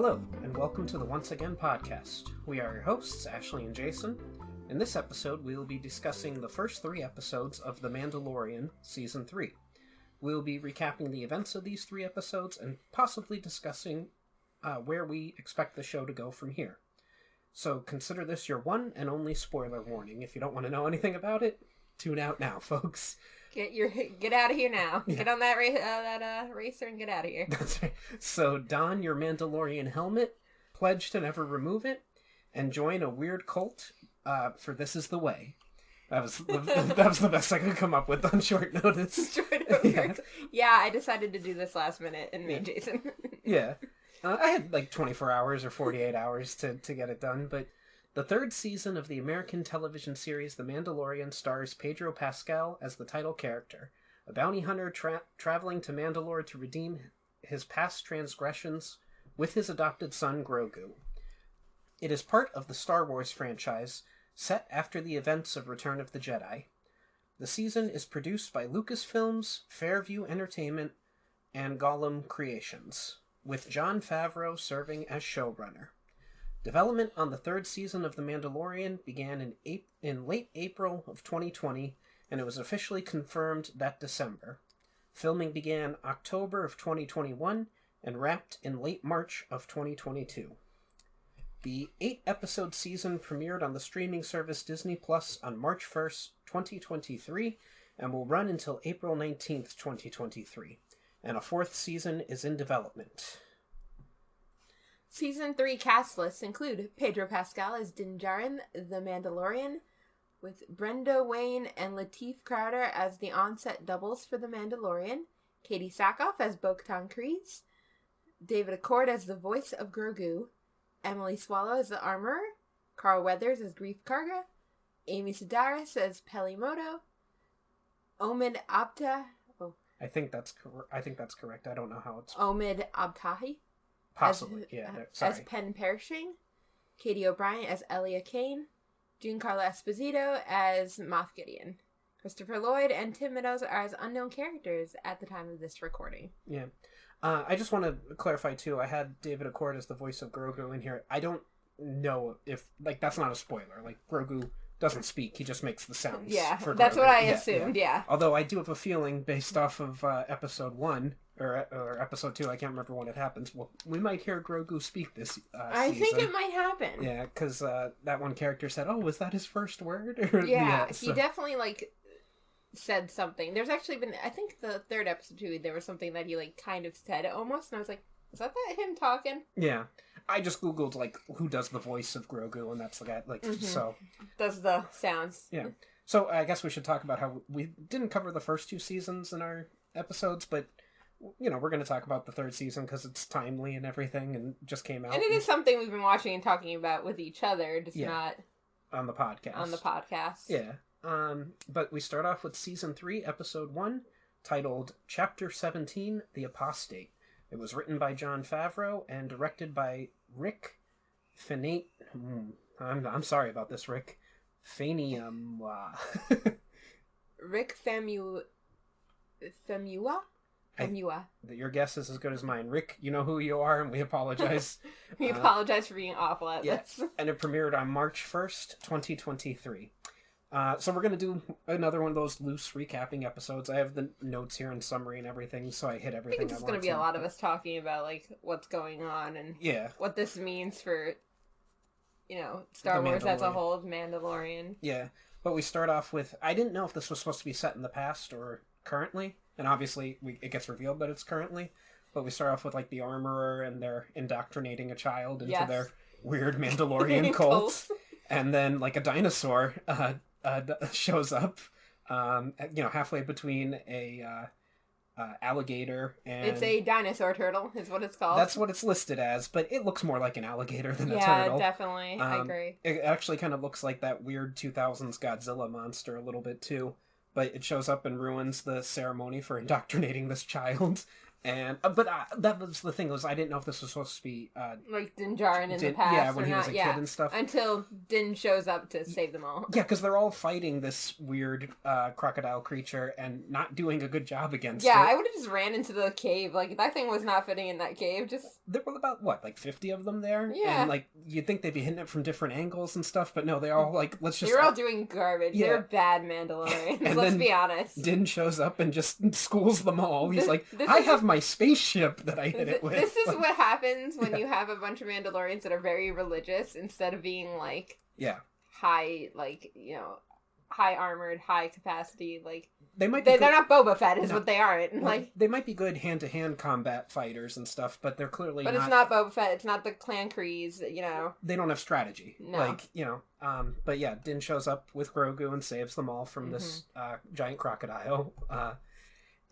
Hello, and welcome to the Once Again podcast. We are your hosts, Ashley and Jason. In this episode, we will be discussing the first 3 episodes of The Mandalorian, Season 3. We will be recapping the events of these 3 episodes and possibly discussing where we expect the show to go from here. So consider this your one and only spoiler warning. If you don't want to know anything about it, tune out now, folks. Get out of here now. Yeah. Get on that racer and get out of here. That's right. So don your Mandalorian helmet, pledge to never remove it, and join a weird cult. For this is the way. That was the best I could come up with on short notice. Yeah, I decided to do this last minute and made Jason. Yeah. I had like 24 hours or 48 hours to get it done, but the 3rd season of the American television series The Mandalorian stars Pedro Pascal as the title character, a bounty hunter traveling to Mandalore to redeem his past transgressions with his adopted son Grogu. It is part of the Star Wars franchise, set after the events of Return of the Jedi. The season is produced by Lucasfilms, Fairview Entertainment, and Gollum Creations, with Jon Favreau serving as showrunner. Development on the 3rd season of The Mandalorian began in late April of 2020, and it was officially confirmed that December. Filming began October of 2021 and wrapped in late March of 2022. The 8-episode season premiered on the streaming service Disney Plus on March 1st, 2023, and will run until April 19th, 2023. And a 4th season is in development. Season 3 cast lists include Pedro Pascal as Din Djarin, the Mandalorian, with Brenda Wayne and Lateef Crowder as the on-set doubles for the Mandalorian, Katie Sackhoff as Bo-Katan Kryze, David Accord as the voice of Grogu, Emily Swallow as the Armorer, Carl Weathers as Greef Karga, Amy Sedaris as Pelimoto, Omid Abtahi. I think that's correct. I don't know how it's... Omid Abtahi. Possibly, as Penn Pershing, Katie O'Brien as Elia Kane, Giancarlo Esposito as Moff Gideon. Christopher Lloyd and Tim Meadows are as unknown characters at the time of this recording. Yeah. I just want to clarify, too, I had David Accord as the voice of Grogu in here. I don't know if, that's not a spoiler. Grogu doesn't speak, he just makes the sounds. Yeah, for that's Grogu. What I assumed, yeah. Although I do have a feeling, based off of episode 1, or episode 2, I can't remember when it happens, well, we might hear Grogu speak this I season. think it might happen. Yeah, because that one character said, was that his first word? He definitely, said something. There's actually been, I think the 3rd episode too, there was something that he, kind of said almost, and I was like, is that him talking? Yeah. I just Googled, who does the voice of Grogu, and that's the guy, so... Does the sounds. Yeah. So, I guess we should talk about how we didn't cover the first 2 seasons in our episodes, but, we're going to talk about the 3rd season because it's timely and everything, and just came out. And it is something we've been watching and talking about with each other, just not... On the podcast. Yeah. But we start off with Season 3, Episode 1, titled Chapter 17, The Apostate. It was written by Jon Favreau and directed by Rick Fenate. I'm sorry about this, Rick. Famuyiwa. Rick Famuyiwa? Your guess is as good as mine. Rick, you know who you are, and we apologize. We apologize for being awful at this. And it premiered on March 1st, 2023. So we're going to do another one of those loose recapping episodes. I have the notes here and summary and everything, so I hit everything I want to. It's going to be a lot of us talking about, what's going on and what this means for, Star Wars as a whole, Mandalorian. Yeah, but we start off with, I didn't know if this was supposed to be set in the past or currently, and obviously it gets revealed that it's currently, but we start off with, the Armorer, and they're indoctrinating a child into their weird Mandalorian cult, and then, a dinosaur, shows up, halfway between a alligator and... It's a dinosaur turtle, is what it's called. That's what it's listed as, but it looks more like an alligator than a turtle. Yeah, definitely. I agree. It actually kind of looks like that weird 2000s Godzilla monster a little bit, too. But it shows up and ruins the ceremony for indoctrinating this child. And that was the thing, was I didn't know if this was supposed to be Din Djarin in the past, when he was a kid and stuff, until Din shows up to save them all. Yeah, because they're all fighting this weird crocodile creature and not doing a good job against it. Yeah, I would have just ran into the cave. That thing was not fitting in that cave. Just there were about, what, like 50 of them there? Yeah. And, like, you'd think they'd be hitting it from different angles and stuff, but no, they all, like, let's just... They're all doing garbage. Yeah. They're bad Mandalorians, And let's then be honest. Din shows up and just schools them all. He's like, this I is- have my spaceship that I hit it with. This is Like, what happens when you have a bunch of Mandalorians that are very religious instead of being, like, yeah. high, like, you know, high armored, high capacity, like... They might be They're not Boba Fett, is No. what they aren't. Well, Like, they might be good hand-to-hand combat fighters and stuff, but they're clearly but not... it's not Boba Fett. It's not the Clan Kreese, you know. They don't have strategy. No. Like, you know, but yeah, Din shows up with Grogu and saves them all from this giant crocodile.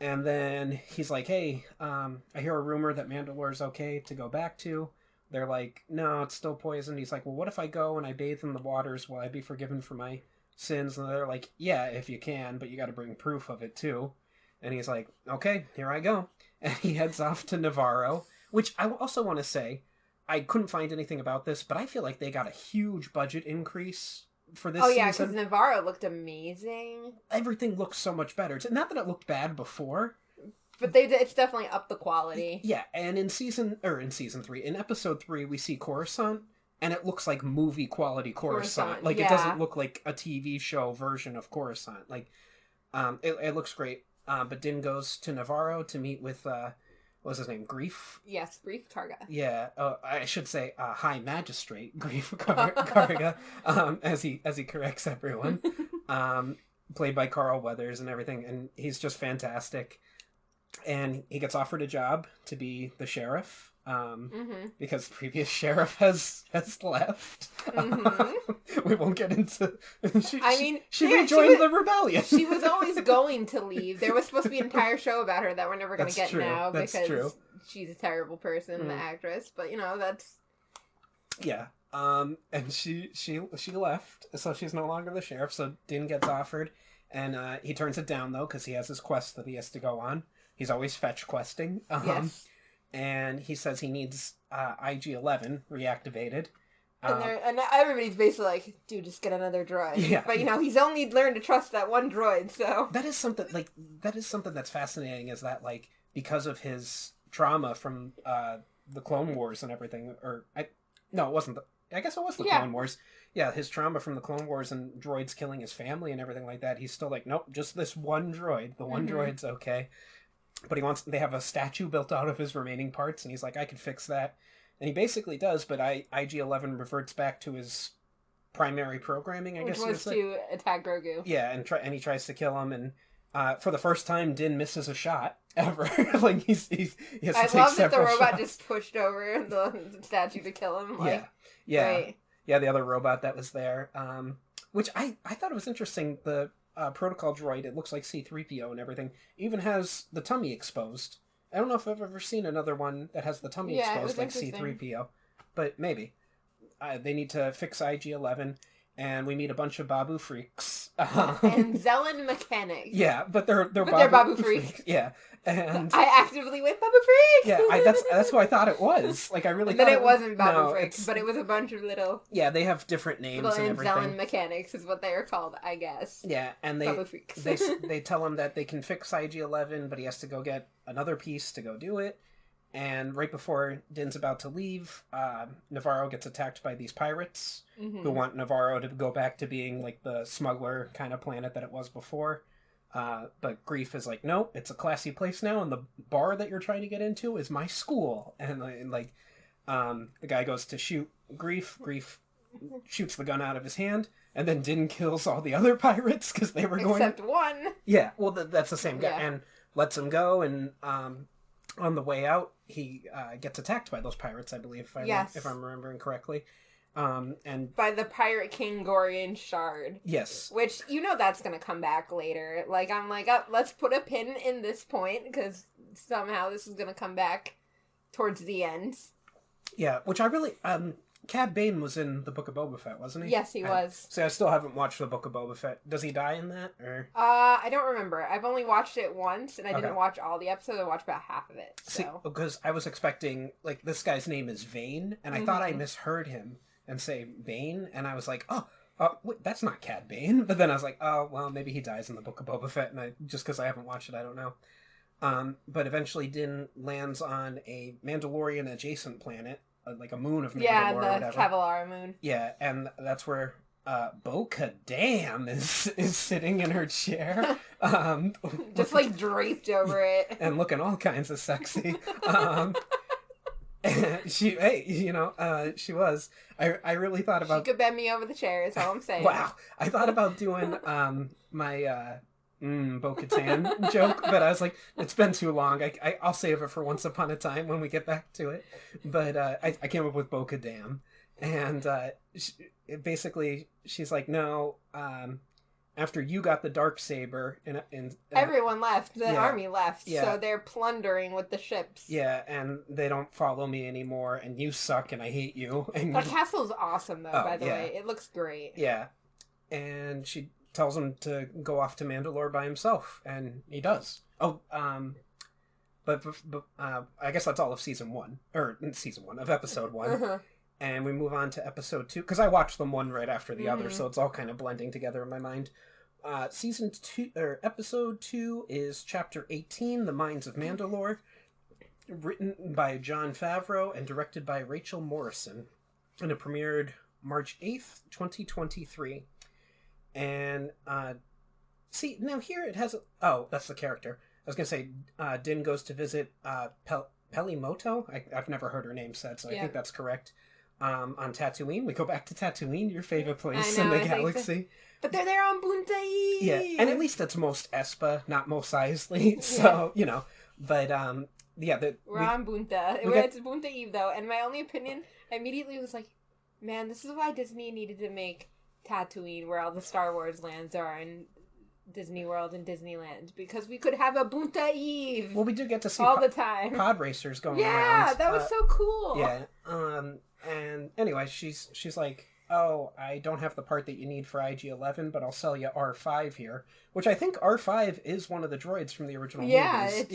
And then he's like, hey, I hear a rumor that Mandalore's okay to go back to. They're like, no, it's still poisoned. He's like, well, what if I go and I bathe in the waters? Will I be forgiven for my sins? And they're like, yeah, if you can, but you got to bring proof of it too. And he's like, okay, here I go. And he heads off to Navarro, which I also want to say, I couldn't find anything about this, but I feel like they got a huge budget increase for this Yeah, season. because Navarro looked amazing. Everything looks so much better. It's not that it looked bad before, But it's definitely up the quality. yeah. And in season 3, in episode 3, we see Coruscant, and it looks like movie quality Coruscant. Like, it doesn't look like a TV show version of Coruscant. Like, it looks great. But Din goes to Navarro to meet with, what was his name? Grief? Yes, Grief Karga. Yeah, I should say High Magistrate Grief Karga, as he corrects everyone. Played by Carl Weathers and everything, and he's just fantastic. And he gets offered a job to be the sheriff, because the previous sheriff has left. We won't get into... She rejoined the rebellion. She was always going to leave. There was supposed to be an entire show about her that we're never going to get now That's because true. she's a terrible person, the actress. But, you know, that's... Yeah. And she left, so she's no longer the sheriff, so Din gets offered, and he turns it down, though, because he has his quest that he has to go on. He's always fetch questing. Yes. And he says he needs IG-11 reactivated. And everybody's basically like, dude, just get another droid. Yeah. But, you know, he's only learned to trust that one droid, so... That is something that's fascinating, is that, like, because of his trauma from the Clone Wars and everything, it wasn't I guess it was the Clone Wars. Yeah, his trauma from the Clone Wars and droids killing his family and everything like that, he's still like, nope, just this one droid. The one droid's okay. But they have a statue built out of his remaining parts, and he's like, I can fix that. And he basically does, but IG-11 reverts back to his primary programming, I guess. Which was to attack Grogu. Yeah, and he tries to kill him, and for the first time, Din misses a shot ever. Like, he has to take several shots. I love that the robot just pushed over the statue to kill him. Like, yeah. Right. Yeah, the other robot that was there. Which I thought it was interesting. The protocol droid, it looks like C-3PO and everything, even has the tummy exposed. I don't know if I've ever seen another one that has the tummy exposed like C-3PO. But maybe. They need to fix IG-11, and we meet a bunch of Babu freaks. And Zelen mechanics. Yeah, but they're Babu freaks. Yeah. And I actively went Babu freak. Yeah, that's who I thought it was. Like, I really thought it wasn't Babu no, freaks, but it was a bunch of little... Yeah, they have different names and everything. Zelen mechanics is what they are called, I guess. Yeah, and Babu freaks. they tell him that they can fix IG-11, but he has to go get another piece to go do it. And right before Din's about to leave, Navarro gets attacked by these pirates who want Navarro to go back to being like the smuggler kind of planet that it was before. But Grief is like, no, it's a classy place now, and the bar that you're trying to get into is my school. And the guy goes to shoot Grief. Grief shoots the gun out of his hand, and then Din kills all the other pirates because they were going... Except one. Yeah, well, that's the same guy. Yeah. And lets him go, and on the way out, he gets attacked by those pirates, I believe, if I'm remembering correctly. And by the Pirate King Gorian Shard. Yes. Which, you know that's going to come back later. Like, I'm like, let's put a pin in this point, because somehow this is going to come back towards the end. Yeah, which I really... Cad Bane was in the Book of Boba Fett, wasn't he? Yes, he was. So I still haven't watched the Book of Boba Fett. Does he die in that, or? I don't remember. I've only watched it once, and I didn't watch all the episodes. I watched about half of it. So. See, because I was expecting, like, this guy's name is Vane, and I thought I misheard him and say Bane, and I was like, wait, that's not Cad Bane. But then I was like, oh, well, maybe he dies in the Book of Boba Fett, and just because I haven't watched it, I don't know. But eventually Din lands on a Mandalorian adjacent planet, like a moon of Mandalore Yeah, or the whatever. Kavalara moon. Yeah, and that's where Bo-Katan is sitting in her chair, Just like draped over it. and looking all kinds of sexy. She was. I really thought about. She could bend me over the chair. Is all I'm saying. Wow, I thought about doing my Bo-Katan joke, but I was like, it's been too long. I'll save it for Once Upon a Time when we get back to it. But I came up with Bo-Katan, and basically she's like, no. After you got the Darksaber, and everyone left. The army left, yeah. So they're plundering with the ships. Yeah, and they don't follow me anymore, and you suck, and I hate you. And the castle's awesome, though. By the way, it looks great. Yeah, and she tells him to go off to Mandalore by himself, and he does. Oh, but I guess that's all of season one of episode 1. Uh-huh. And we move on to episode 2, because I watched them one right after the other, so it's all kind of blending together in my mind. Season 2, or episode 2 is chapter 18, The Mines of Mandalore, written by Jon Favreau and directed by Rachel Morrison, and it premiered March 8th, 2023. And see, now here it has that's the character. I was gonna say Din goes to visit Pelimoto. I've never heard her name said, so I think that's correct. On Tatooine. We go back to Tatooine, your favorite place in the galaxy. But they're there on Bunta Eve. Yeah, and at least it's Mos Espa, not Mos Eisley. So, but we're on Bunta. It's Bunta Eve, though, and my only opinion immediately was like, man, this is why Disney needed to make Tatooine where all the Star Wars lands are in Disney World and Disneyland, because we could have a Bunta Eve. Well, we do get to see all the time pod racers going around. Yeah, that was so cool. Yeah. And anyway, she's like, oh, I don't have the part that you need for IG-11, but I'll sell you R5 here, which I think R5 is one of the droids from the original movies.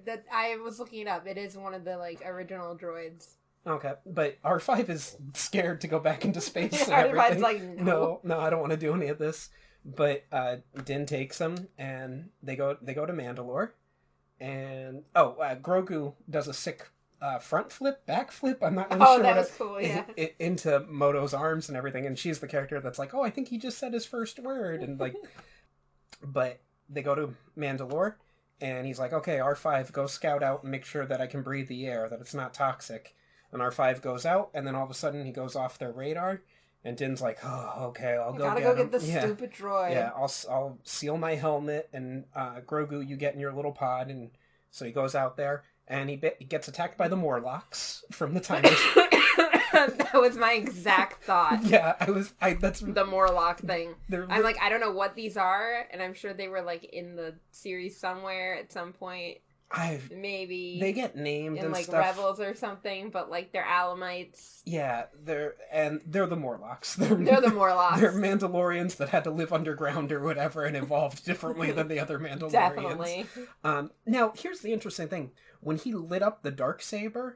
That I was looking it up. It is one of the original droids. Okay, but R5 is scared to go back into space and R5's everything. like, no, I don't want to do any of this. But Din takes him, and they go to Mandalore, and Grogu does a sick front flip, back flip. I'm not really sure. Oh, that was cool. Yeah, into Moto's arms and everything, and she's the character that's like, oh, I think he just said his first word, and like, but they go to Mandalore, and he's like, okay, R5, go scout out and make sure that I can breathe the air, that it's not toxic. And R5 goes out, and then all of a sudden he goes off their radar. And Din's like, oh, okay, I'll go get the stupid droid. Yeah, I'll seal my helmet, and Grogu, you get in your little pod, and so he goes out there, and he gets attacked by the Morlocks from the time. That was my exact thought. Yeah, that's the Morlock thing. I'm like, I don't know what these are, and I'm sure they were in the series somewhere at some point. Maybe they get named in and stuff. Rebels or something, but they're Alamites. Yeah, they're the Morlocks. They're the Morlocks. They're Mandalorians that had to live underground or whatever and evolved differently than the other Mandalorians. Definitely. Now here's the interesting thing: when he lit up the Darksaber,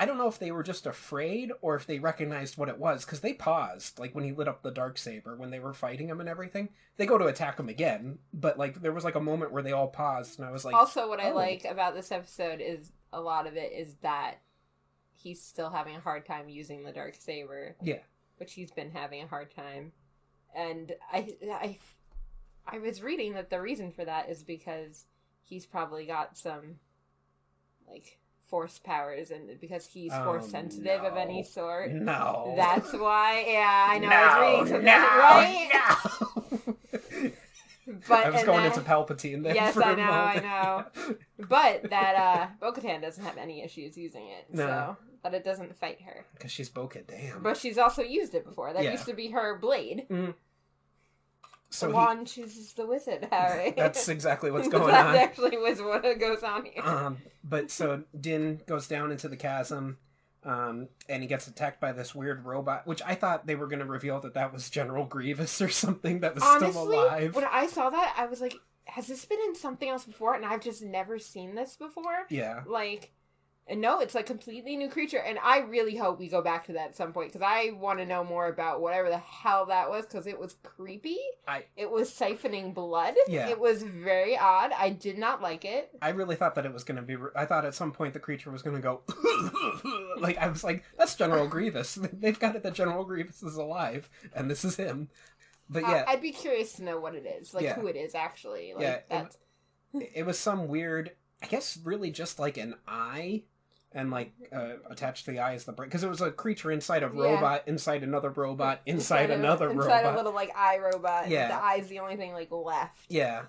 I don't know if they were just afraid or if they recognized what it was, because they paused, when he lit up the Darksaber, when they were fighting him and everything. They go to attack him again, but, there was, a moment where they all paused, and I was like... Also, what I like about this episode is, a lot of it is that he's still having a hard time using the Darksaber. Yeah. Which he's been having a hard time. And I was reading that the reason for that is because he's probably got some, force powers, and because he's force sensitive of any sort. No. That's why, yeah, I know. I was reading right? No. But, I was going into Palpatine there. Yes, for I a know. Yeah. But that Bo-Katan doesn't have any issues using it. No. So, but it doesn't fight her. Because she's Bo-Katan. But she's also used it before. That used to be her blade. Mm. So the wand chooses the wizard, Harry. That's exactly what's going on. on. That actually was what goes on here. But so Din goes down into the chasm, and he gets attacked by this weird robot, which I thought they were going to reveal that was General Grievous or something that was Honestly, still alive. When I saw that, I was like, has this been in something else before? And I've just never seen this before. Yeah. And no, it's like completely new creature, and I really hope we go back to that at some point, because I want to know more about whatever the hell that was, because it was creepy. It was siphoning blood. Yeah. It was very odd. I did not like it. I really thought that it was going to be... I thought at some point the creature was going to go... like, I was like, that's General Grievous. They've got it that General Grievous is alive, and this is him. But yeah... I'd be curious to know what it is. Like, who it is, actually. Like, that's... It was some weird... I guess really just like an eye... And, like, attached to the eye is the brain. Because it was a creature inside a robot, inside another robot, inside another robot. Inside a little, like, eye robot. Yeah. The eye's the only thing, like, left. Yeah.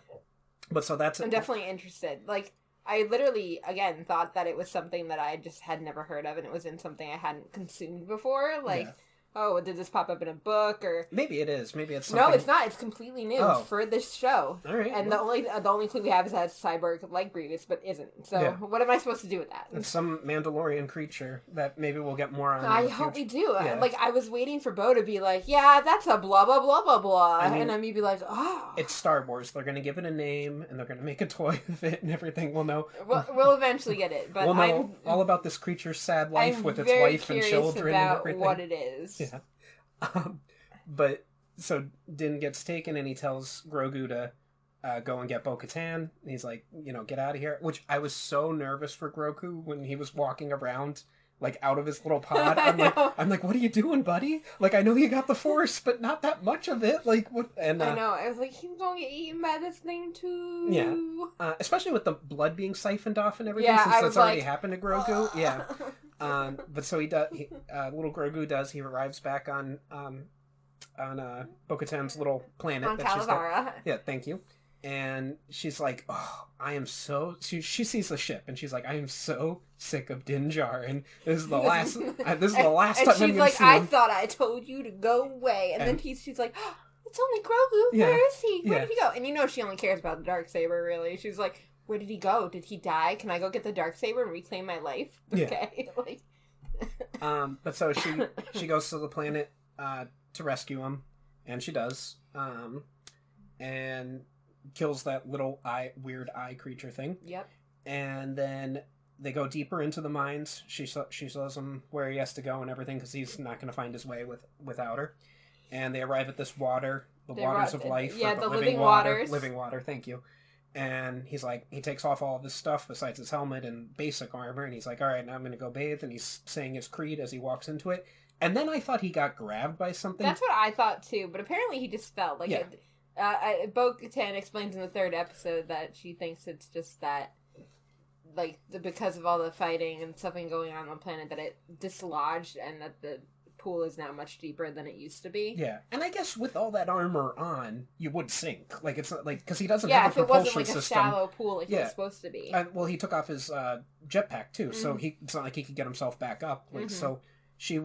But so that's... I'm definitely interested. Like, I literally, again, thought that it was something that I just had never heard of, and it was in something I hadn't consumed before. Like... Yeah. Oh, did this pop up in a book or? Maybe it is. Maybe it's something... No, it's not. It's completely new for this show. All right. And the only clue we have is that it's cyborg like Grievous, but isn't. So what am I supposed to do with that? It's some Mandalorian creature that maybe we'll get more on. I hope we do. Yeah. Like I was waiting for Bo to be like, yeah, that's a blah blah blah blah blah, and then me be like, oh, it's Star Wars. They're gonna give it a name and they're gonna make a toy of it and everything. We'll know. We'll eventually get it, but we'll know all about this creature's sad life with its wife and children and everything. What it is. Yeah. But so Din gets taken and he tells Grogu to go and get Bo-Katan. He's like, get out of here. Which I was so nervous for Grogu when he was walking around, like out of his little pod. I'm like, what are you doing, buddy? Like, I know you got the Force, but not that much of it. Like, what? And I know. I was like, he's gonna get eaten by this thing too. Yeah. Especially with the blood being siphoned off and everything, since that's already happened to Grogu. Yeah. But so he does. Little Grogu does. He arrives back on Bo-Katan's little planet. On Calavera. Yeah, thank you. And she's like, "Oh, I am so." She sees the ship, and she's like, "I am so sick of Din Djarin. This is the last. This is the last time I'm going to see him." And she's like, "I thought I told you to go away." And then she's like, oh, "It's only Grogu. Yeah, where is he? Where did he go?" And she only cares about the Darksaber. Really, she's like, "Where did he go? Did he die? Can I go get the Darksaber and reclaim my life?" Okay, But so she goes to the planet to rescue him, and she does, and kills that little weird eye creature thing. Yep. And then they go deeper into the mines. She shows him where he has to go and everything, because he's not going to find his way without her. And they arrive at this waters of life. Yeah, the living waters. Living water, thank you. And he's like, he takes off all of his stuff besides his helmet and basic armor, and he's like, all right, now I'm going to go bathe, and he's saying his creed as he walks into it. And then I thought he got grabbed by something. That's what I thought too, but apparently he just fell. Like, Bo-Katan explains in the 3rd episode that she thinks it's just that, like, because of all the fighting and something going on the planet, that it dislodged and that the pool is now much deeper than it used to be. Yeah, and I guess with all that armor on, you would sink. Like, it's not like, because he doesn't have a propulsion system. Yeah, if it wasn't like a shallow pool like it was supposed to be. Well, he took off his jetpack too, so it's not like he could get himself back up. Like, so she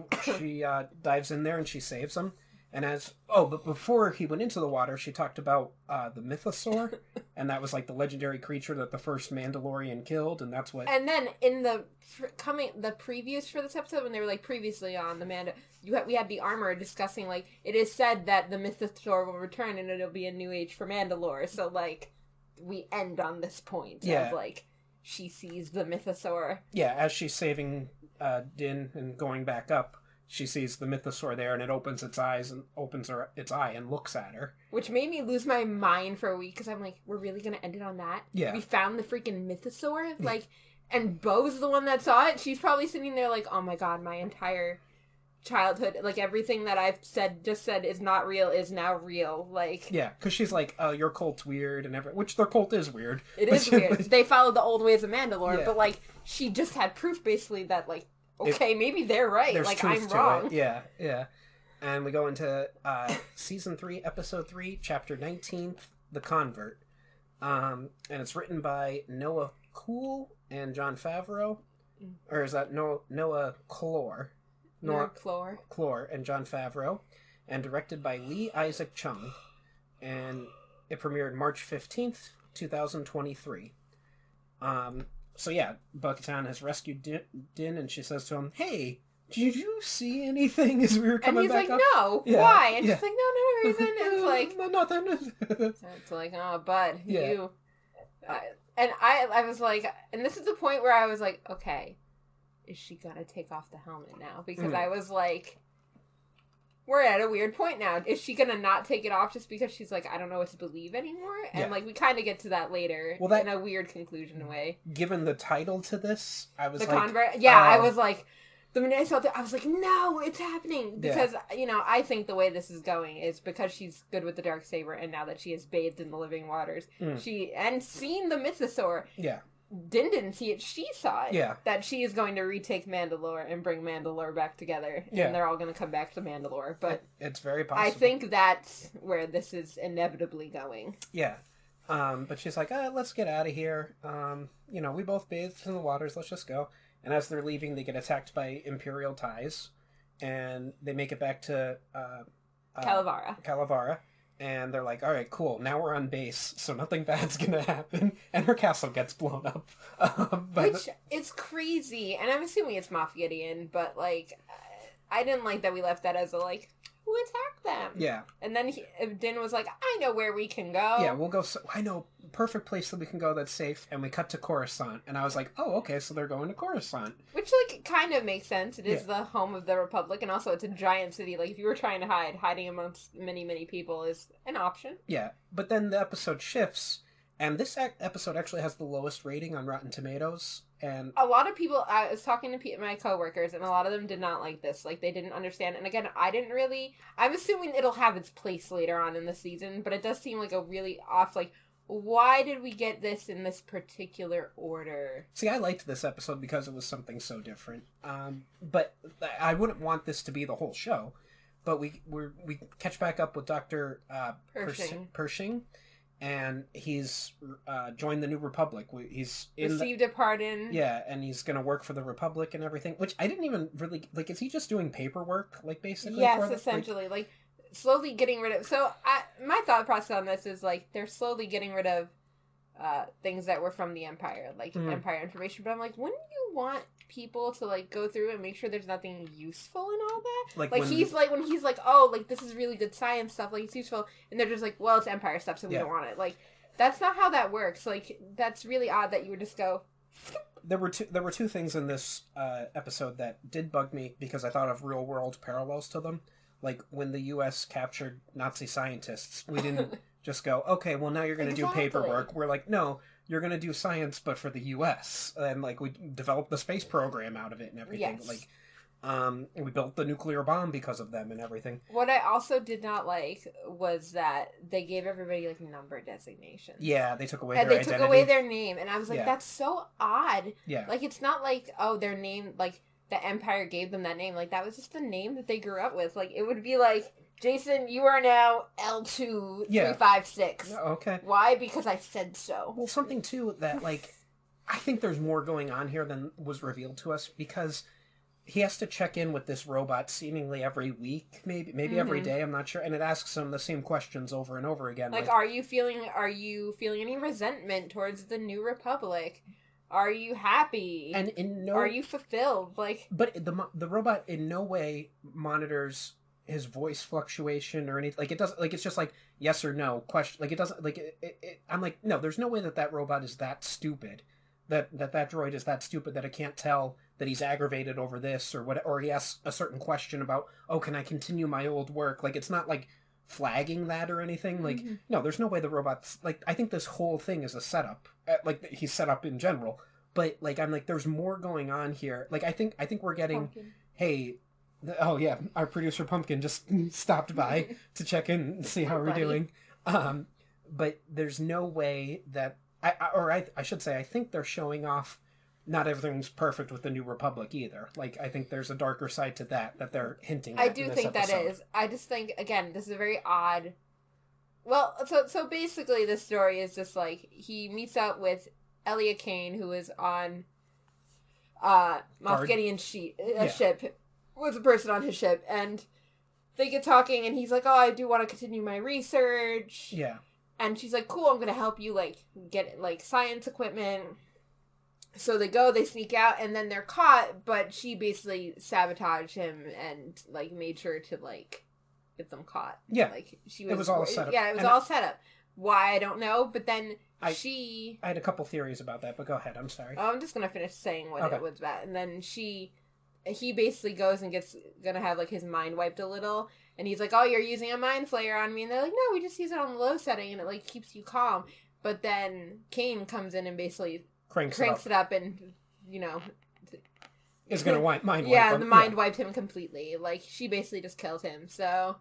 dives in there and she saves him. And but before he went into the water, she talked about the Mythosaur, and that was like the legendary creature that the first Mandalorian killed, and that's what. And then in the previews for this episode, when they were like previously on the we had the armor discussing, like, it is said that the Mythosaur will return and it'll be a new age for Mandalore. So like, we end on this point of like, she sees the Mythosaur. Yeah, as she's saving Din and going back up. She sees the Mythosaur there, and it opens its eyes and its eye and looks at her. Which made me lose my mind for a week, because I'm like, we're really going to end it on that? Yeah. We found the freaking Mythosaur? Like, and Bo's the one that saw it? She's probably sitting there like, oh my god, my entire childhood, like, everything that I've just said is not real is now real. Like... Yeah, because she's like, oh, your cult's weird, and which their cult is weird. It is weird. They followed the old ways of Mandalore, but, like, she just had proof, basically, that, like, okay, maybe they're right. Like, I'm wrong. It. Yeah. And we go into Season 3, Episode 3, Chapter 19, The Convert. And it's written by Noah Kuhl and Jon Favreau. Or is that Noah Clore? Noah Clore and Jon Favreau. And directed by Lee Isaac Chung. And it premiered March 15th, 2023. So yeah, Bo-Katan has rescued Din, and she says to him, "Hey, did you see anything as we were coming back up?" And he's like, "No, why?" And she's like, "No reason." And it's like, nothing. It's like, "Oh, bud, you." And I was like, and this is the point where I was like, okay, is she gonna take off the helmet now? Because I was like, we're at a weird point now. Is she gonna not take it off just because she's like, I don't know what to believe anymore? And like, we kind of get to that later in a weird conclusion way. Given the title to this, I was the like... convert? Yeah, I was like... The minute I saw that, I was like, no, it's happening. Because, you know, I think the way this is going is because she's good with the Darksaber, and now that she has bathed in the living waters, and seen the Mythosaur. Yeah. Din didn't see it, she saw it. Yeah. That she is going to retake Mandalore and bring Mandalore back together. Yeah. And they're all going to come back to Mandalore. But it's very possible. I think that's where this is inevitably going. Yeah. But she's like, let's get out of here. You know, we both bathed in the waters, let's just go. And as they're leaving, they get attacked by Imperial TIEs. And they make it back to Calavara. And they're like, all right, cool. Now we're on base, so nothing bad's going to happen. And her castle gets blown up. Which is crazy. And I'm assuming it's Moff Gideon, but, like, I didn't like that we left that as a, like, who attacked them? Yeah. And then Din was like, I know where we can go. Yeah, we'll go. I know perfect place that we can go that's safe. And we cut to Coruscant. And I was like, oh, okay, so they're going to Coruscant. Which, like, kind of makes sense. It is the home of the Republic. And also, it's a giant city. Like, if you were trying to hiding amongst many, many people is an option. Yeah. But then the episode shifts. And this episode actually has the lowest rating on Rotten Tomatoes. And a lot of people, I was talking to my coworkers, and a lot of them did not like this. Like, they didn't understand. And again, I'm assuming it'll have its place later on in the season, but it does seem like a really off, like, why did we get this in this particular order? See, I liked this episode because it was something so different. But I wouldn't want this to be the whole show. But we catch back up with Dr. Pershing. And he's joined the New Republic. He's received a pardon. Yeah, and he's going to work for the Republic and everything. Which I didn't even really... Like, is he just doing paperwork, like, basically? Yes, essentially. Like, slowly getting rid of... So, my thought process on this is, like, they're slowly getting rid of things that were from the Empire. Like, Empire information. But I'm like, wouldn't you want people to, like, go through and make sure there's nothing useful in all that? Like when he's like, oh, like, this is really good science stuff, like, it's useful, and they're just like, well, it's Empire stuff, so we don't want it. Like, that's not how that works. Like, that's really odd that you would just go... There were two things in this episode that did bug me because I thought of real world parallels to them. Like, when the U.S. captured Nazi scientists, we didn't just go, okay, well, now you're going to do paperwork. We're like, no, you're going to do science, but for the U.S. And, like, we developed the space program out of it and everything. Yes. Like, we built the nuclear bomb because of them and everything. What I also did not like was that they gave everybody, like, number designations. Yeah, they took away their identity. They took away their name. And I was like, that's so odd. Yeah. Like, it's not like, oh, their name, like... The Empire gave them that name. Like, that was just the name that they grew up with. Like, it would be like, Jason, you are now L2356. Okay. Why? Because I said so. Well, something, too, that, like, I think there's more going on here than was revealed to us, because he has to check in with this robot seemingly every week, maybe every day, I'm not sure, and it asks him the same questions over and over again. Like, are you feeling any resentment towards the New Republic? Are you happy? And are you fulfilled? Like, but the robot in no way monitors his voice fluctuation or anything. Like, it doesn't. Like, it's just like yes or no question. Like, it doesn't. Like, I'm like, no. There's no way that robot is that stupid. That droid is that stupid that it can't tell that he's aggravated over this or what. Or he asks a certain question about, oh, can I continue my old work? Like, it's not like flagging that or anything. Like, no, there's no way the robot's like. I think this whole thing is a setup. Like, he's set up in general, but like, I'm like, there's more going on here. Like, I think we're getting Pumpkin. Hey, oh yeah, our producer Pumpkin just stopped by to check in and see how we're doing. But there's no way that I should say, I think they're showing off not everything's perfect with the New Republic either. Like, I think there's a darker side to that they're hinting at. I do think that is. I just think, again, this is a very odd. Well, so basically this story is just like, he meets up with Elia Kane, who is on Moff Gideon's ship, was a person on his ship, and they get talking, and he's like, oh, I do want to continue my research. Yeah. And she's like, cool, I'm going to help you, like, get, like, science equipment. So they go, they sneak out, and then they're caught, but she basically sabotaged him and, like, made sure to, like, get them caught. Yeah. Like, it was all set up. Yeah, it was all set up. Why, I don't know. But then I had a couple theories about that, but go ahead. I'm sorry. Oh, I'm just gonna finish saying what it was about. And then he basically goes and gonna have, like, his mind wiped a little. And he's like, oh, you're using a mind flayer on me. And they're like, no, we just use it on the low setting and it, like, keeps you calm. But then Kane comes in and basically cranks it up and, you know... is gonna mind wipe him. Yeah, the mind wiped him completely. Like, she basically just killed him, so...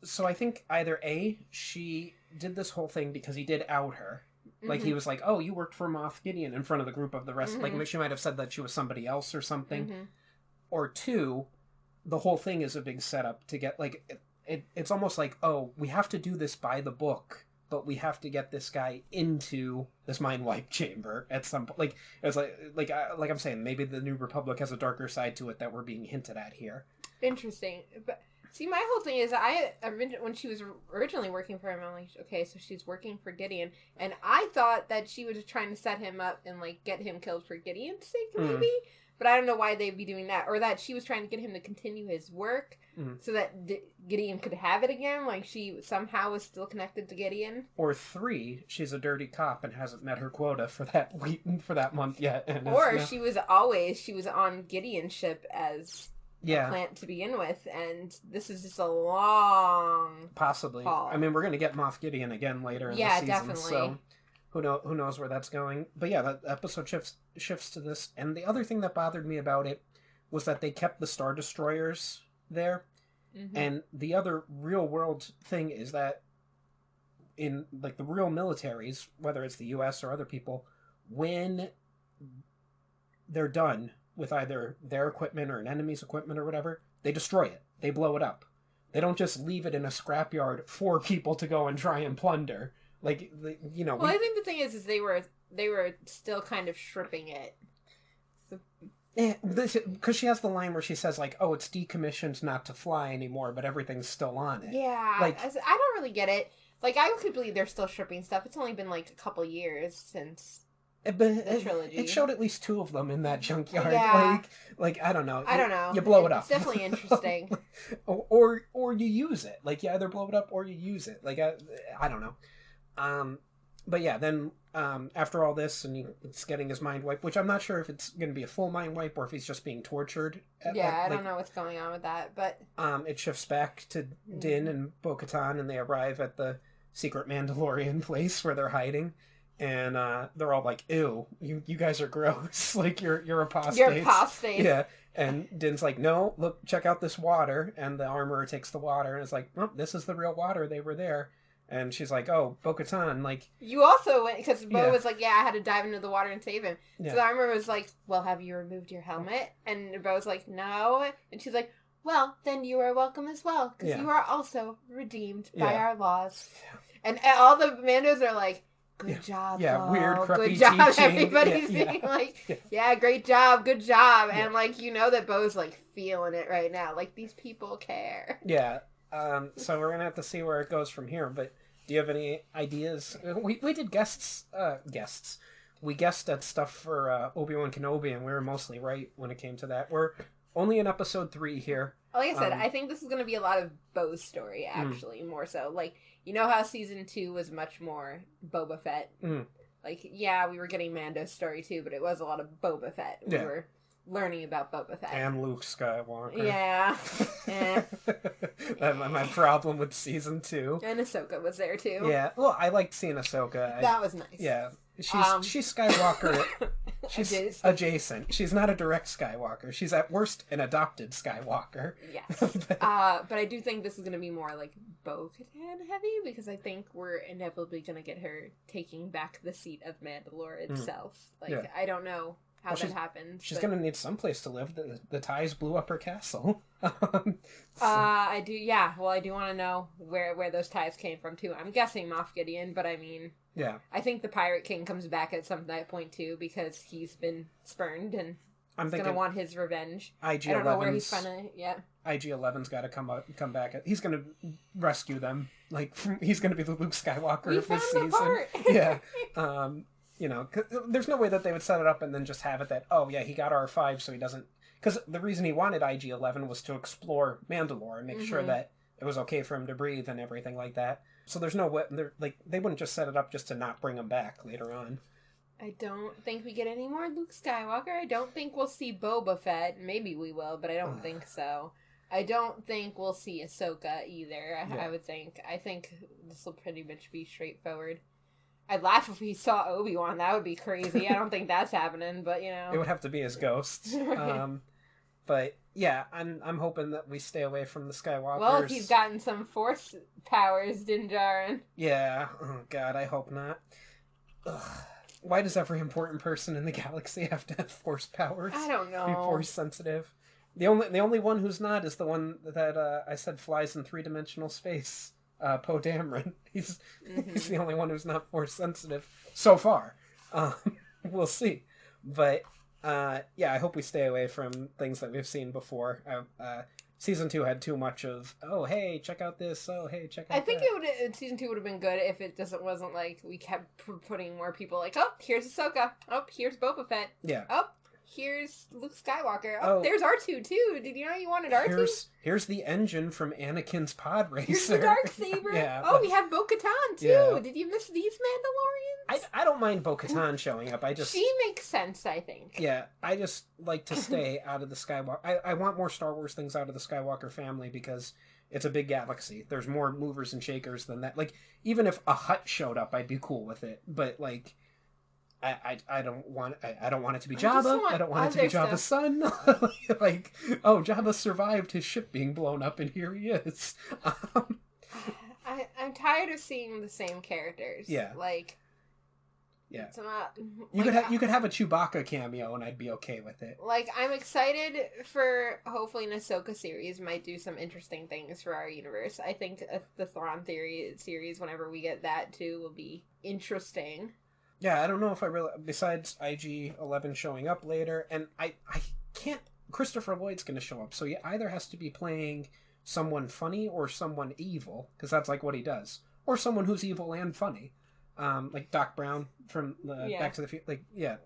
So I think either A, she did this whole thing because he did out her. Like, he was like, oh, you worked for Moff Gideon in front of the group of the rest. Like, she might have said that she was somebody else or something. Or two, the whole thing is a big setup to get, like, it's almost like, oh, we have to do this by the book, but we have to get this guy into this mind wipe chamber at some point. Like, it's like I'm saying, maybe the New Republic has a darker side to it that we're being hinted at here. Interesting. But see, my whole thing is, when she was originally working for him, I'm like, okay, so she's working for Gideon, and I thought that she was just trying to set him up and, like, get him killed for Gideon's sake, maybe. But I don't know why they'd be doing that, or that she was trying to get him to continue his work so that Gideon could have it again. Like, she somehow was still connected to Gideon. Or three, she's a dirty cop and hasn't met her quota for that month yet. And or she was on Gideon's ship as a plant to begin with, and this is just a long possibly haul. I mean, we're going to get Moff Gideon again later in the season, definitely. So who knows where that's going. But yeah, that episode shifts to this. And the other thing that bothered me about it was that they kept the Star Destroyers there. And the other real world thing is that in, like, the real militaries, whether it's the US or other people, when they're done with either their equipment or an enemy's equipment or whatever, they destroy it. They blow it up. They don't just leave it in a scrapyard for people to go and try and plunder. Like, you know... Well, I think the thing is they were still kind of stripping it. So... Because she has the line where she says, like, oh, it's decommissioned not to fly anymore, but everything's still on it. Yeah, like, I don't really get it. Like, I could believe they're still stripping stuff. It's only been, like, a couple years since... the trilogy. It showed at least 2 of them in that junkyard. Yeah. Like I don't know. I don't know. You blow it up. It's definitely interesting. or you use it. Like, you either blow it up or you use it. Like, I don't know. But yeah, then after all this, and it's getting his mind wiped, which I'm not sure if it's going to be a full mind wipe or if he's just being tortured. I don't know what's going on with that, but... It shifts back to Din and Bo-Katan, and they arrive at the secret Mandalorian place where they're hiding. And they're all like, ew, you guys are gross. Like, you're apostates. You're apostates. Yeah. And Din's like, no, look, check out this water. And the armorer takes the water and is like, oh, this is the real water. They were there. And she's like, oh, Bo-Katan, like... You also went, because Bo was like, yeah, I had to dive into the water and save him. Yeah. So the armorer was like, well, have you removed your helmet? And Bo's like, no. And she's like, well, then you are welcome as well, because you are also redeemed by our laws. And all the Mandos are like, good job, Bo. Weird, crappy good job. teaching. Everybody's being like, great job, good job. And, like, you know that Bo's, like, feeling it right now. Like, these people care. Yeah. So we're gonna have to see where it goes from here. But do you have any ideas? We did guests. We guessed at stuff for Obi-Wan Kenobi, and we were mostly right when it came to that. We're only in episode 3 here. Like I said, I think this is going to be a lot of Bo's story, actually, more so. Like, you know how season 2 was much more Boba Fett? Like, yeah, we were getting Mando's story too, but it was a lot of Boba Fett. We were learning about Boba Fett. And Luke Skywalker. Yeah. That's my problem with season 2. And Ahsoka was there too. Yeah. Well, I liked seeing Ahsoka. That was nice. Yeah. She's Skywalker. She's adjacent. She's not a direct Skywalker. She's at worst an adopted Skywalker. Yes. But I do think this is going to be more like Bo-Katan heavy, because I think we're inevitably going to get her taking back the seat of Mandalore itself. I don't know how that happens. She's going to need someplace to live. The Ties blew up her castle. I do, yeah. Well, I do want to know where those ties came from, too. I'm guessing Moff Gideon, but I mean... Yeah. I think the Pirate King comes back at some point, too, because he's been spurned, and he's going to want his revenge. I don't know where he's finally... Yeah. IG-11's got to come back. He's going to rescue them. Like, he's going to be the Luke Skywalker of this season. Yeah. You know, 'cause there's no way that they would set it up and then just have it that, oh, yeah, he got R5, so he doesn't... Because the reason he wanted IG-11 was to explore Mandalore and make sure that it was okay for him to breathe and everything like that. So there's no way, they wouldn't just set it up just to not bring him back later on. I don't think we get any more Luke Skywalker. I don't think we'll see Boba Fett. Maybe we will, but I don't think so. I don't think we'll see Ahsoka either, yeah. I would think. I think this will pretty much be straightforward. I'd laugh if we saw Obi-Wan. That would be crazy. I don't think that's happening, but, you know. It would have to be his ghost. Right. But, yeah, I'm hoping that we stay away from the Skywalkers. Well, if he's gotten some Force powers, Din Djarin. Yeah. Oh, God, I hope not. Ugh. Why does every important person in the galaxy have to have Force powers? I don't know. Be Force sensitive. The only one who's not is the one that I said flies in 3-dimensional space. Poe Dameron. He's the only one who's not Force sensitive so far. We'll see. But yeah, I hope we stay away from things that we've seen before. Season 2 had too much of, oh, hey, check out this, oh, hey, check out that. I think Season 2 would have been good if it wasn't like we kept putting more people like, oh, here's Ahsoka, oh, here's Boba Fett, yeah, oh, here's Luke Skywalker, oh, there's R2 too, did you know you wanted R2? Here's the engine from Anakin's pod racer. Here's the Darksaber. Yeah, oh, we have Bo-Katan too, yeah. Did you miss these Mandalorians? I don't mind Bo-Katan showing up, She makes sense, I think. Yeah, I just like to stay out of the Skywalker. I want more Star Wars things out of the Skywalker family because it's a big galaxy. There's more movers and shakers than that. Like, even if a Hutt showed up, I'd be cool with it. But, like, I don't want it to be Jabba. I don't want it to be Jabba's son. Like, oh, Jabba survived his ship being blown up, and here he is. I'm tired of seeing the same characters. Yeah. Like... Yeah, it's not, you could have a Chewbacca cameo and I'd be okay with it. Like, I'm excited for hopefully an Ahsoka series might do some interesting things for our universe. I think the Thrawn Theory series, whenever we get that too, will be interesting. Yeah, I don't know if I really, besides IG-11 showing up later, and I can't, Christopher Lloyd's going to show up, so he either has to be playing someone funny or someone evil, because that's like what he does, or someone who's evil and funny. Like Doc Brown from Back to the Future. Like, yeah.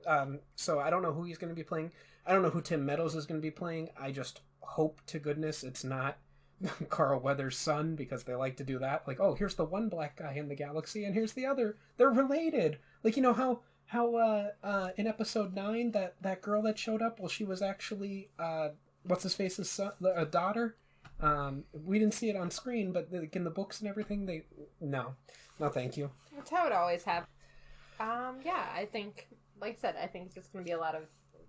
So I don't know who he's going to be playing. I don't know who Tim Meadows is going to be playing. I just hope to goodness it's not Carl Weathers' son, because they like to do that. Like, oh, here's the one black guy in the galaxy, and here's the other. They're related. Like, you know how in episode 9 that girl that showed up, well, she was actually what's his face's son, a daughter. We didn't see it on screen, but like in the books and everything, no, thank you. That's how it always happens. Yeah, I think, like I said, I think it's just going to be a lot of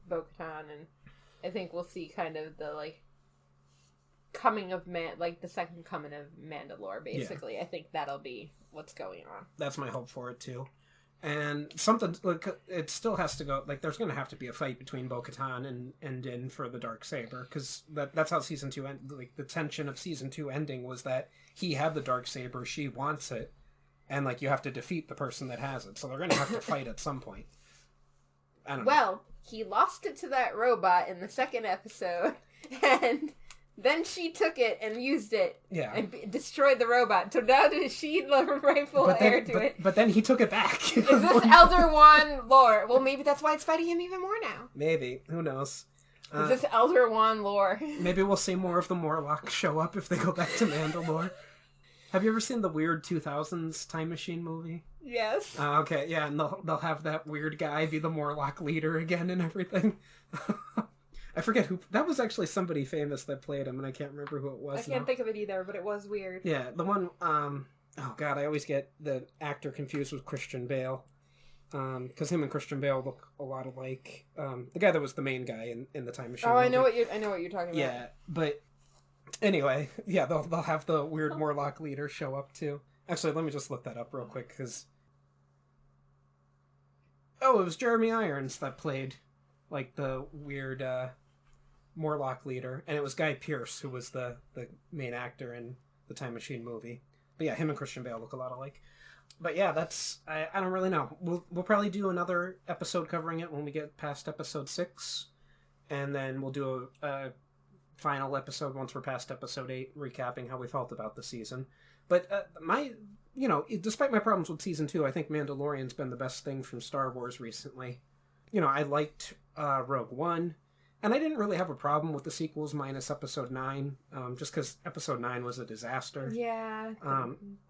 Bo-Katan, and I think we'll see kind of the, like, the second coming of Mandalore, basically. Yeah. I think that'll be what's going on. That's my hope for it, too. And something, like, it still has to go, like, there's going to have to be a fight between Bo-Katan and Din for the Darksaber, because that's how Season 2 ended. Like, the tension of Season 2 ending was that he had the Darksaber, she wants it, and, like, you have to defeat the person that has it, so they're going to have to fight at some point. I don't know. Well, he lost it to that robot in the second episode, and... then she took it and used it and destroyed the robot. So now is she the rightful heir to it? But then he took it back. Is this Elder Juan lore? Well, maybe that's why it's fighting him even more now. Maybe. Who knows? Is this Elder Juan lore? Maybe we'll see more of the Morlocks show up if they go back to Mandalore. Have you ever seen the weird 2000s Time Machine movie? Yes. Okay, yeah, and they'll have that weird guy be the Morlock leader again and everything. I forget who... That was actually somebody famous that played him, and I can't remember who it was. I can't think of it either, but it was weird. Yeah, the one... oh, God, I always get the actor confused with Christian Bale. Because him and Christian Bale look a lot alike. The guy that was the main guy in the Time Machine. Oh, movie. I know what you're talking about. Yeah, but... Anyway, yeah, they'll have the weird Morlock leader show up, too. Actually, let me just look that up real quick, because... Oh, it was Jeremy Irons that played, like, the weird... Morlock leader, and it was Guy Pearce who was the main actor in the Time Machine movie. But yeah, him and Christian Bale look a lot alike. But yeah, that's I don't really know. We'll probably do another episode covering it when we get past episode 6, and then we'll do a final episode once we're past episode 8, recapping how we felt about the season. But despite my problems with season 2, I think Mandalorian's been the best thing from Star Wars recently. I liked Rogue One. And I didn't really have a problem with the sequels minus Episode 9, just because Episode 9 was a disaster. Yeah,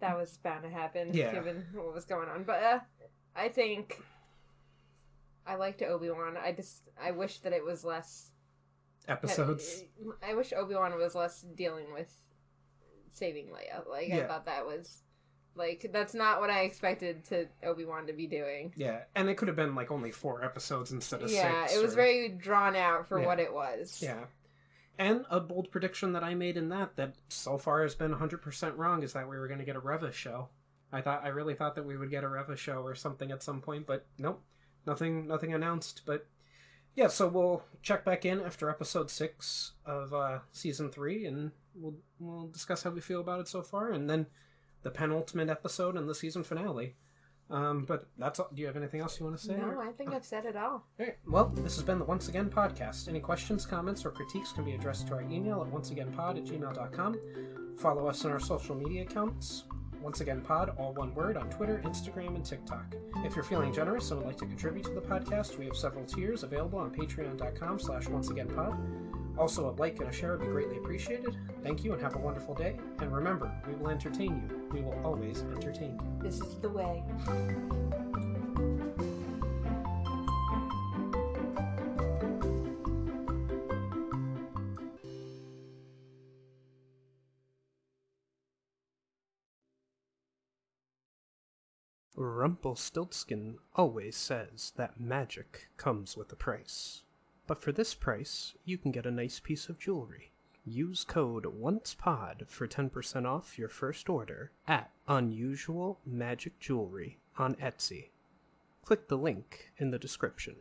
that was bound to happen given what was going on. But I think I liked Obi-Wan. I wish that it was less episodes. I wish Obi-Wan was less dealing with saving Leia. Like, I thought that was... Like, that's not what I expected Obi-Wan to be doing. Yeah, and it could have been, like, only 4 episodes instead of 6. Yeah, it was very drawn out for what it was. Yeah. And a bold prediction that I made in that so far has been 100% wrong, is that we were going to get a Reva show. I really thought that we would get a Reva show or something at some point, but nope. Nothing announced, but... Yeah, so we'll check back in after episode 6 of season 3, and we'll discuss how we feel about it so far, and then the penultimate episode and the season finale. But that's all. Do you have anything else you want to say? No, I think I've said it all. Alright, well, this has been the Once Again Podcast. Any questions, comments, or critiques can be addressed to our email at onceagainpod@gmail.com. Follow us on our social media accounts. Once Again Pod, all one word, on Twitter, Instagram, and TikTok. If you're feeling generous and would like to contribute to the podcast, we have several tiers available on patreon.com/onceagainpod. Also, a like and a share would be greatly appreciated. Thank you and have a wonderful day. And remember, we will entertain you. We will always entertain you. This is the way. Rumpelstiltskin always says that magic comes with a price. But for this price, you can get a nice piece of jewelry. Use code ONCEPOD for 10% off your first order at Unusual Magic Jewelry on Etsy. Click the link in the description.